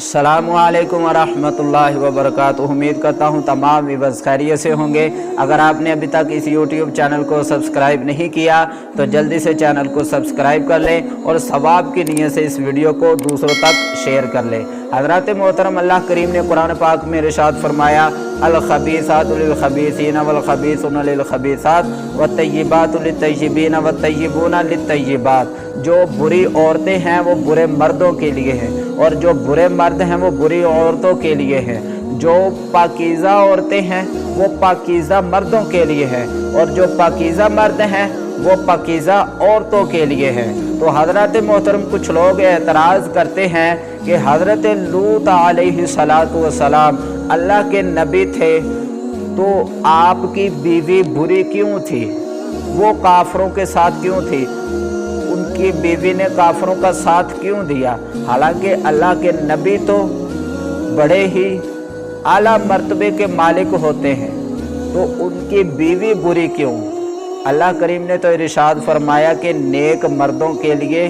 अस्सलामुअलैकुम वरहमतुल्लाहि वबरकातुहू। उम्मीद करता हूँ तमाम व्यूअर्स खैरियत से होंगे। अगर आपने अभी तक इस यूट्यूब चैनल को सब्सक्राइब नहीं किया तो जल्दी से चैनल को सब्सक्राइब कर लें और सवाब की नीयत से इस वीडियो को दूसरों तक शेयर कर लें। हज़रात मोहतरम, अल्लाह करीम ने कुरान पाक में इरशाद फरमाया, अल खबीसातु लिल खबीसीना वल खबीसूना लिल खबीसात वत्तय्यिबातु लित तय्यिबीना वत्तय्यिबूना लित तय्यिबात। जो बुरी औरतें हैं वो बुरे मर्दों के लिए हैं और जो बुरे मर्द हैं वो बुरी औरतों के लिए हैं। जो पाकीज़ा औरतें हैं वो पाकीज़ा मर्दों के लिए हैं और जो पाकीज़ा मर्द हैं वो पाकीज़ा औरतों के लिए हैं। तो हज़रत मोहतरम, कुछ लोग एतराज़ करते हैं कि हज़रत लूत अलैहिस्सलातु वस्सलाम अल्लाह के नबी थे तो आपकी बीवी बुरी क्यों थी, वो काफरों के साथ क्यों थी, उनकी बीवी ने काफरों का साथ क्यों दिया। हालांकि अल्लाह के नबी तो बड़े ही आला मर्तबे के मालिक होते हैं, तो उनकी बीवी बुरी क्यों। अल्लाह करीम ने तो इरशाद फरमाया कि नेक मर्दों के लिए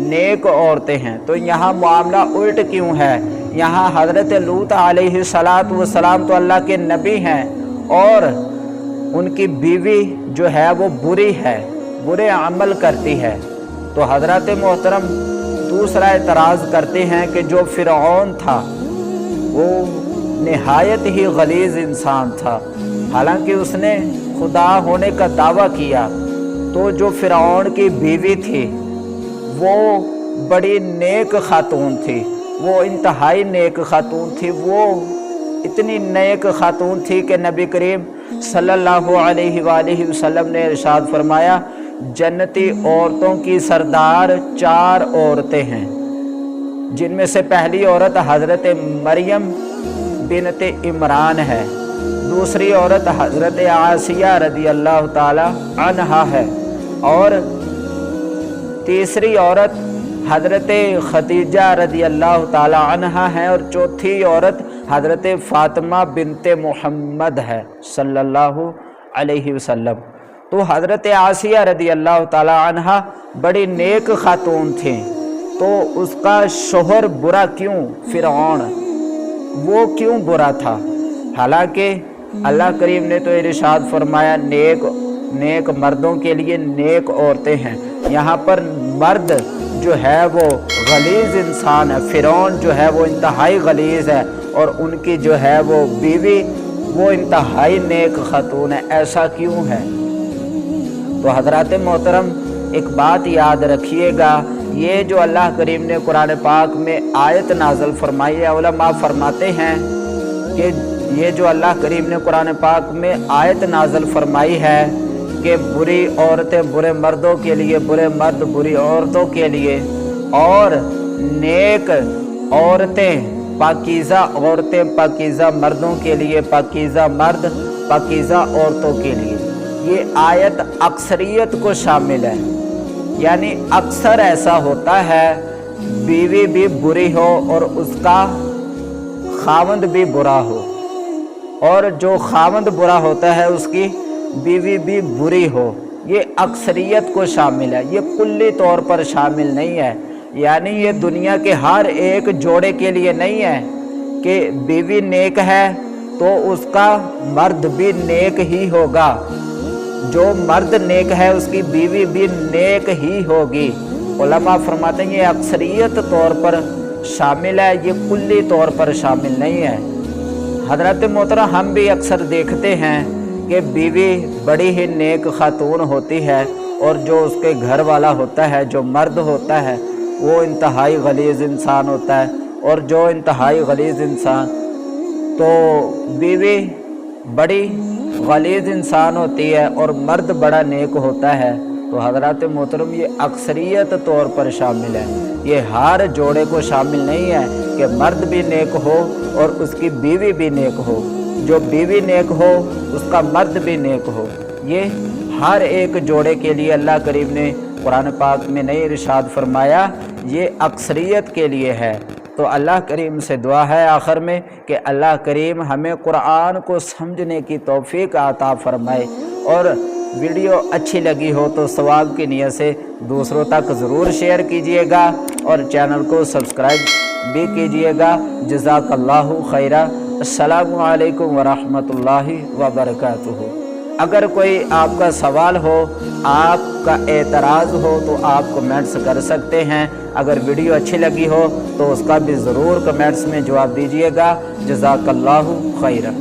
नेक औरतें हैं। तो यहाँ मामला उल्ट क्यों है। यहाँ हज़रत लूत अलैहिस्सलातु वस्सलाम तो अल्लाह के नबी हैं और उनकी बीवी जो है वो बुरी है, बुरे अमल करती है। तो हज़रत मोहतरम दूसरा एतराज़ करते हैं कि जो फ़िरऔन था वो निहायत ही गलीज़ इंसान था, हालांकि उसने खुदा होने का दावा किया। तो जो फ़िरऔन की बीवी थी वो बड़ी नेक खातून थी, वो इंतहाई नेक खातून थी। वो इतनी नेक खातून थी कि नबी करीम सल्लल्लाहु अलैहि वसल्लम ने इरशाद फरमाया, जन्नती औरतों की सरदार 4 औरतें हैं, जिनमें से पहली औरत हज़रत मरियम बिनत इमरान है, दूसरी औरत हज़रत आसिया रदी अल्लाह ताला अन्हा है और तीसरी औरत हज़रत खदीजा रदी अल्लाह ताला अन्हा है और चौथी औरत हज़रत फ़ातिमा बिनते मोहम्मद है सल्लल्लाहु अलैहि वसल्लम। तो हज़रत आसिया रदी अल्लाह ताला अन्हा बड़ी नेक खातून थी, तो उसका शोहर बुरा क्यों, फ़िरऔन वो क्यों बुरा था। हालांकि अल्लाह करीम ने तो इरशाद फरमाया नेक मर्दों के लिए नेक औरतें हैं। यहाँ पर मर्द जो है वो गलीज़ इंसान है, फ़िरऔन जो है वो इंतहाई गलीज़ है और उनकी जो है वो बीवी वो इंतहाई नेक खातून है। ऐसा क्यों है। तो हज़रात मोहतरम, एक बात याद रखिएगा, ये जो अल्लाह करीम ने कुरान पाक में आयत नाज़िल फरमाई है, उलमा फरमाते हैं कि ये जो अल्लाह करीम ने कुरान पाक में आयत नाज़िल फरमाई है कि बुरी औरतें बुरे मर्दों के लिए, बुरे मर्द बुरी औरतों के लिए और नेक औरतें पाकीज़ा औरतें पाकीज़ा मर्दों के लिए, पाकीज़ा मर्द पाकीज़ा औरतों के लिए, ये आयत अक्सरियत को शामिल है। यानी अक्सर ऐसा होता है बीवी भी बुरी हो और उसका खावंद भी बुरा हो, और जो खावंद बुरा होता है उसकी बीवी भी बुरी हो। ये अक्सरियत को शामिल है, ये कुल्ली तौर पर शामिल नहीं है। यानी ये दुनिया के हर एक जोड़े के लिए नहीं है कि बीवी नेक है तो उसका मर्द भी नेक ही होगा, जो मर्द नेक है उसकी बीवी भी नेक ही होगी। उलमा फरमाते हैं ये अक्सरियत तौर पर शामिल है, ये कुल्ली तौर पर शामिल नहीं है। हज़रत मोहतरम, हम भी अक्सर देखते हैं कि बीवी बड़ी ही नेक खातून होती है और जो उसके घर वाला होता है, जो मर्द होता है, वो इंतहाई गलीज़ इंसान होता है। और जो इंतहाई गलीज़ इंसान, तो बीवी बड़ी गलीज़ इंसान होती है और मर्द बड़ा नेक होता है। तो हज़रात मोहतरम, ये अक्सरियत तौर पर शामिल है, ये हर जोड़े को शामिल नहीं है कि मर्द भी नेक हो और उसकी बीवी भी नेक हो, जो बीवी नेक हो उसका मर्द भी नेक हो। ये हर एक जोड़े के लिए अल्लाह करीम ने कुरान पाक में नहीं इरशाद फरमाया, ये अक्सरियत के लिए है। तो अल्लाह करीम से दुआ है आखिर में कि अल्लाह करीम हमें कुरान को समझने की तौफीक अता फरमाए, और वीडियो अच्छी लगी हो तो सवाब की नियत से दूसरों तक ज़रूर शेयर कीजिएगा और चैनल को सब्सक्राइब भी कीजिएगा। जज़ाकल्लाहु खैरा। अस्सलामु अलैकुम वरहमतुल्लाहि वबरकातुहू। अगर कोई आपका सवाल हो, आपका एतराज़ हो तो आप कमेंट्स कर सकते हैं। अगर वीडियो अच्छी लगी हो तो उसका भी ज़रूर कमेंट्स में जवाब दीजिएगा। जज़ाकल्लाहु खैरा।